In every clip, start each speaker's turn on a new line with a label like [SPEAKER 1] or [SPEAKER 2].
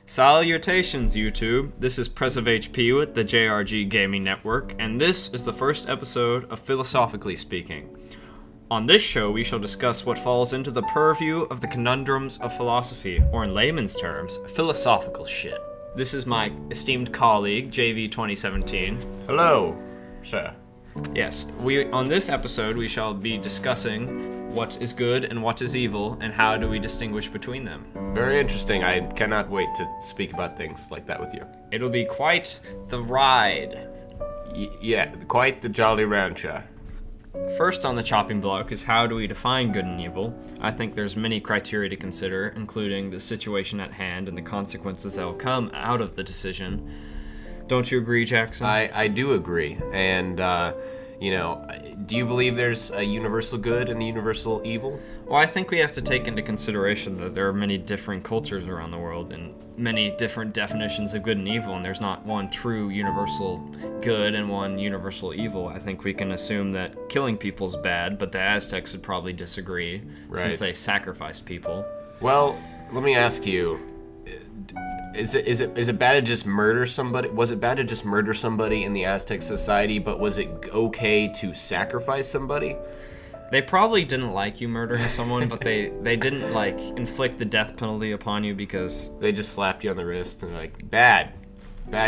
[SPEAKER 1] Salutations, YouTube. This is PrezofHP with the JRGgamingnetwork, and this is the first episode of Philosophically Speaking. On this show, we shall discuss what falls into the purview of the conundrums of philosophy, or in layman's terms, philosophical shit. This is my esteemed colleague, JV2017.
[SPEAKER 2] Hello, sir.
[SPEAKER 1] Yes, on this episode, we shall be discussing what is good and what is evil, and how do we distinguish between them.
[SPEAKER 2] Very interesting. I cannot wait to speak about things like that with you.
[SPEAKER 1] It'll be quite the ride.
[SPEAKER 2] Yeah, quite the jolly rancher.
[SPEAKER 1] First on the chopping block is how do we define good and evil. I think there's many criteria to consider, including the situation at hand and the consequences that will come out of the decision. Don't you agree, Jackson?
[SPEAKER 2] I do agree. And, do you believe there's a universal good and a universal evil?
[SPEAKER 1] Well, I think we have to take into consideration that there are many different cultures around the world and many different definitions of good and evil, and there's not one true universal good and one universal evil. I think we can assume that killing people is bad, but the Aztecs would probably disagree, since they sacrificed people.
[SPEAKER 2] Well, let me ask you, is it bad to just murder somebody? Was it bad to just murder somebody in the Aztec society, but was it okay to sacrifice somebody?
[SPEAKER 1] They probably didn't like you murdering someone, but they didn't, inflict the death penalty upon you because...
[SPEAKER 2] They just slapped you on the wrist and bad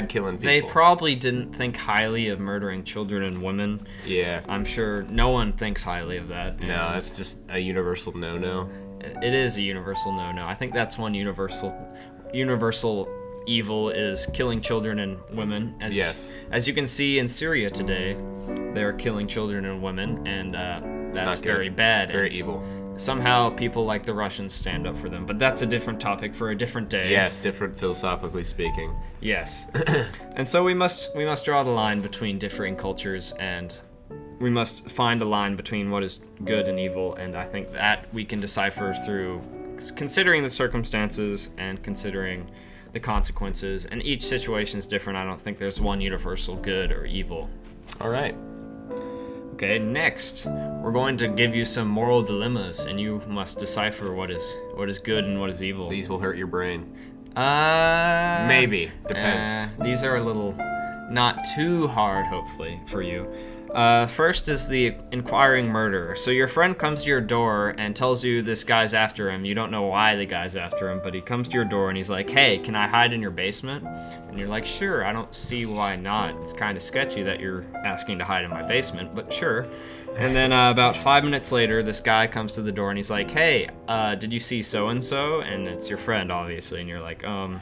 [SPEAKER 2] killing people.
[SPEAKER 1] They probably didn't think highly of murdering children and women.
[SPEAKER 2] Yeah.
[SPEAKER 1] I'm sure no one thinks highly of that.
[SPEAKER 2] No, it's just a universal no-no.
[SPEAKER 1] It is a universal no-no. I think that's one universal evil is killing children and women. As you can see in Syria today, they're killing children and women, and that's very bad.
[SPEAKER 2] Very evil.
[SPEAKER 1] Somehow people like the Russians stand up for them, but that's a different topic for a different day.
[SPEAKER 2] Yes, different philosophically speaking.
[SPEAKER 1] Yes. And so we must draw the line between differing cultures, and we must find a line between what is good and evil, and I think that we can decipher through considering the circumstances and considering the consequences, and each situation is different. I don't think there's one universal good or evil.
[SPEAKER 2] All right.
[SPEAKER 1] Okay, next, we're going to give you some moral dilemmas, and you must decipher what is good and what is evil.
[SPEAKER 2] These will hurt your brain. Maybe. Depends.
[SPEAKER 1] These are a little not too hard, hopefully, for you. First is the inquiring murderer. So your friend comes to your door and tells you this guy's after him. You don't know why the guy's after him, but he comes to your door and he's like, hey, can I hide in your basement? And you're like, sure, I don't see why not. It's kind of sketchy that you're asking to hide in my basement, but sure. And then about 5 minutes later, this guy comes to the door and he's like, hey, did you see so-and-so? And it's your friend, obviously, and you're like, so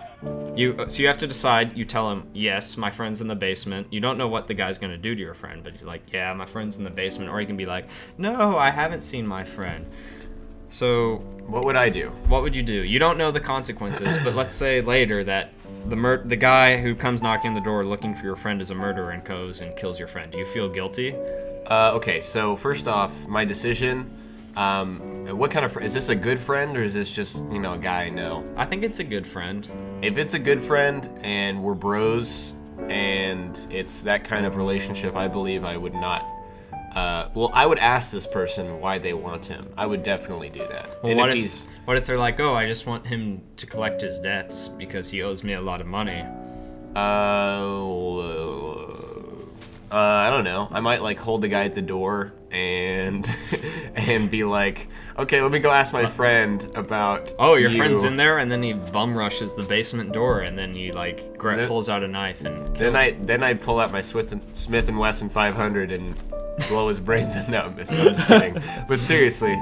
[SPEAKER 1] you have to decide. You tell him, yes, my friend's in the basement. You don't know what the guy's gonna do to your friend, but you're like, yeah, my friend's in the basement. Or you can be like, no, I haven't seen my friend. So
[SPEAKER 2] what would I do?
[SPEAKER 1] What would you do? You don't know the consequences, but let's say later that the guy who comes knocking on the door looking for your friend is a murderer and goes and kills your friend. Do you feel guilty?
[SPEAKER 2] Okay, so first off, my decision, what kind of friend? Is this a good friend, or is this just, a guy I know?
[SPEAKER 1] I think it's a good friend.
[SPEAKER 2] If it's a good friend, and we're bros, and it's that kind of relationship, I believe I would not, I would ask this person why they want him. I would definitely do that.
[SPEAKER 1] Well, and what if they're like, oh, I just want him to collect his debts because he owes me a lot of money?
[SPEAKER 2] I don't know. I might hold the guy at the door and be like, okay, let me go ask my friend about.
[SPEAKER 1] Oh, your friend's in there, and then he bum rushes the basement door, and then he pulls out a knife and kills.
[SPEAKER 2] Then I'd pull out my Smith & Wesson 500 and blow his brains in. No, I'm just kidding. But seriously,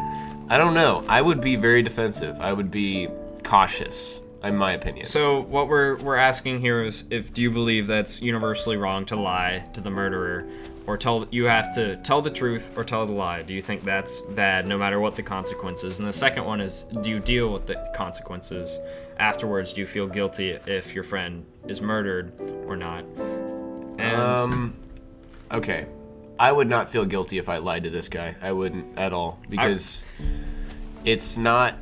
[SPEAKER 2] I don't know. I would be very defensive. I would be cautious. In my opinion.
[SPEAKER 1] So what we're asking here is, do you believe that's universally wrong to lie to the murderer, or you have to tell the truth or tell the lie? Do you think that's bad no matter what the consequences? And the second one is, do you deal with the consequences afterwards? Do you feel guilty if your friend is murdered or not?
[SPEAKER 2] Okay. I would not feel guilty if I lied to this guy. I wouldn't at all, because it's not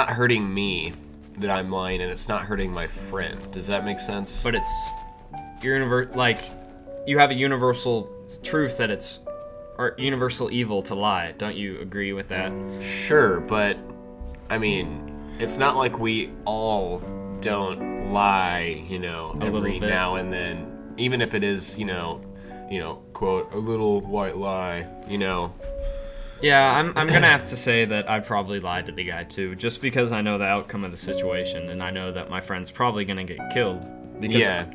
[SPEAKER 2] hurting me that I'm lying, and it's not hurting my friend. Does that make sense?
[SPEAKER 1] But you have a universal truth that it's or universal evil to lie. Don't you agree with that?
[SPEAKER 2] Sure, but I mean, it's not like we all don't lie, every
[SPEAKER 1] bit.
[SPEAKER 2] now and then, even if it is, quote, a little white lie,
[SPEAKER 1] Yeah, I'm gonna have to say that I probably lied to the guy too, just because I know the outcome of the situation, and I know that my friend's probably gonna get killed. Because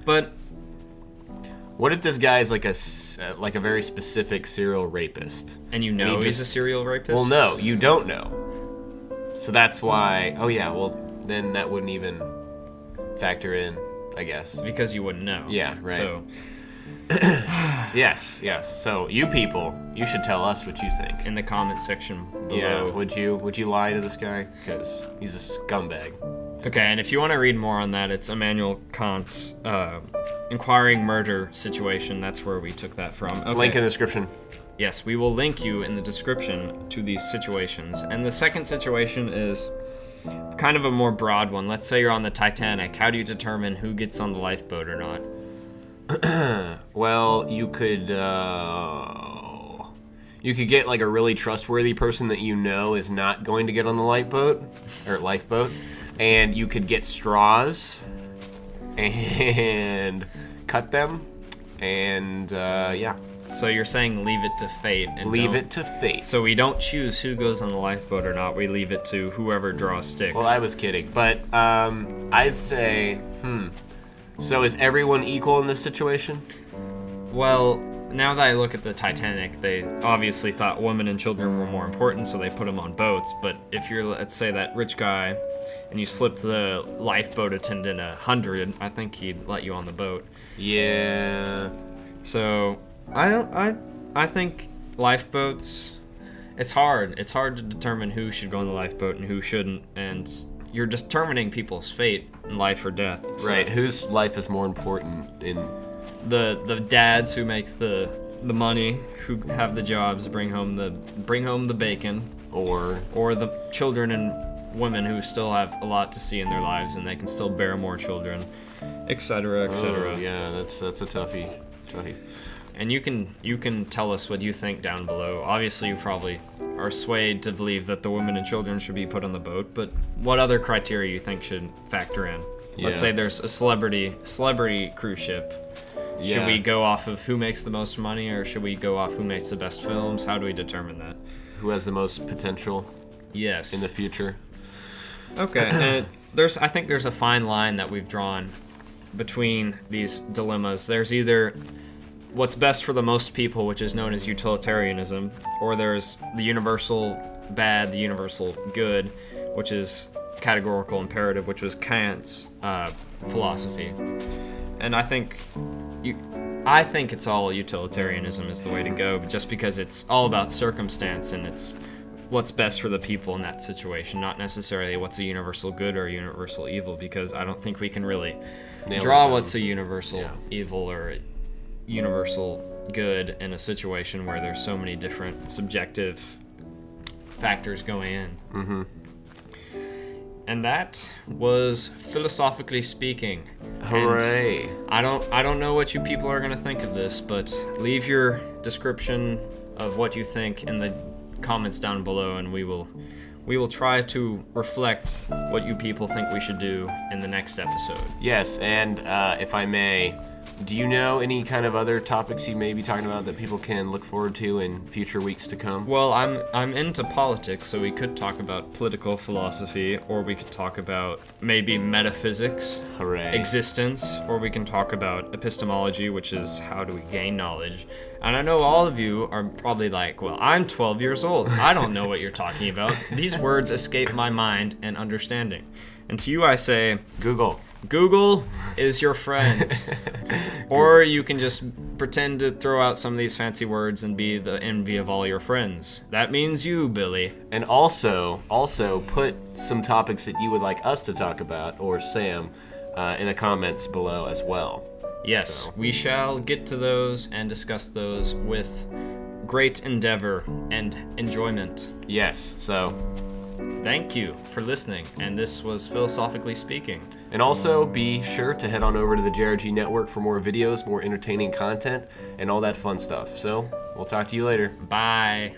[SPEAKER 1] but
[SPEAKER 2] what if this guy is like a very specific serial rapist?
[SPEAKER 1] and he's a serial rapist?
[SPEAKER 2] Well, no, you don't know. So that's why. Oh yeah, well then that wouldn't even factor in, I guess.
[SPEAKER 1] Because you wouldn't know.
[SPEAKER 2] Yeah, right.
[SPEAKER 1] So
[SPEAKER 2] Yes. So you people, you should tell us what you think.
[SPEAKER 1] in the comment section below.
[SPEAKER 2] Yeah, would you lie to this guy? Because he's a scumbag.
[SPEAKER 1] Okay, and if you want to read more on that, it's Immanuel Kant's inquiring murder situation. That's where we took that from. Okay.
[SPEAKER 2] Link in the description.
[SPEAKER 1] Yes, we will link you in the description to these situations. And the second situation is kind of a more broad one. Let's say you're on the Titanic. How do you determine who gets on the lifeboat or not?
[SPEAKER 2] Well, you could get like a really trustworthy person that is not going to get on the lifeboat, and you could get straws and cut them, and yeah.
[SPEAKER 1] So you're saying leave it to fate. And
[SPEAKER 2] leave it to fate.
[SPEAKER 1] So we don't choose who goes on the lifeboat or not. We leave it to whoever draws sticks.
[SPEAKER 2] Well, I was kidding, but I'd say, So is everyone equal in this situation?
[SPEAKER 1] Well, now that I look at the Titanic, they obviously thought women and children were more important, so they put them on boats. But if you're, let's say, that rich guy, and you slip the lifeboat attendant 100, I think he'd let you on the boat.
[SPEAKER 2] Yeah.
[SPEAKER 1] So I think lifeboats. It's hard. It's hard to determine who should go on the lifeboat and who shouldn't, and you're determining people's fate in life or death. So
[SPEAKER 2] right. Whose life is more important in
[SPEAKER 1] the dads who make the money, who have the jobs, bring home the bacon, or the children and women who still have a lot to see in their lives and they can still bear more children, etc., etc.
[SPEAKER 2] Oh, yeah, that's a toughie.
[SPEAKER 1] And you can tell us what you think down below. Obviously, you probably are swayed to believe that the women and children should be put on the boat, but what other criteria you think should factor in?
[SPEAKER 2] Yeah.
[SPEAKER 1] Let's say there's a celebrity cruise ship.
[SPEAKER 2] Yeah.
[SPEAKER 1] Should we go off of who makes the most money, or should we go off who makes the best films? How do we determine that?
[SPEAKER 2] Who has the most potential?
[SPEAKER 1] Yes.
[SPEAKER 2] In the future.
[SPEAKER 1] Okay. And I think there's a fine line that we've drawn between these dilemmas. There's either what's best for the most people, which is known as utilitarianism, or there's the universal bad, the universal good, which is categorical imperative, which was Kant's philosophy. And I think it's all utilitarianism is the way to go, just because it's all about circumstance and it's what's best for the people in that situation, not necessarily what's a universal good or a universal evil, because I don't think we can really draw what's a universal evil or a universal good in a situation where there's so many different subjective factors going in.
[SPEAKER 2] Mm-hmm.
[SPEAKER 1] And that was Philosophically Speaking.
[SPEAKER 2] Hooray!
[SPEAKER 1] And I don't know what you people are gonna think of this, but leave your description of what you think in the comments down below, and we will try to reflect what you people think we should do in the next episode.
[SPEAKER 2] Yes, and if I may, do you know any kind of other topics you may be talking about that people can look forward to in future weeks to come?
[SPEAKER 1] Well, I'm into politics, so we could talk about political philosophy, or we could talk about maybe metaphysics,
[SPEAKER 2] Hooray.
[SPEAKER 1] existence, or we can talk about epistemology, which is how do we gain knowledge. And I know all of you are probably like, well, I'm 12 years old. I don't know what you're talking about. These words escape my mind and understanding. And to you I say, Google is your friend. Or you can just pretend to throw out some of these fancy words and be the envy of all your friends. That means you, Billy.
[SPEAKER 2] And also put some topics that you would like us to talk about, or Sam, in the comments below as well.
[SPEAKER 1] Yes,
[SPEAKER 2] So.
[SPEAKER 1] we shall get to those and discuss those with great endeavor and enjoyment.
[SPEAKER 2] Yes, so.
[SPEAKER 1] Thank you for listening, and this was Philosophically Speaking.
[SPEAKER 2] And also be sure to head on over to the JRG Network for more videos, more entertaining content, and all that fun stuff. So, we'll talk to you later.
[SPEAKER 1] Bye.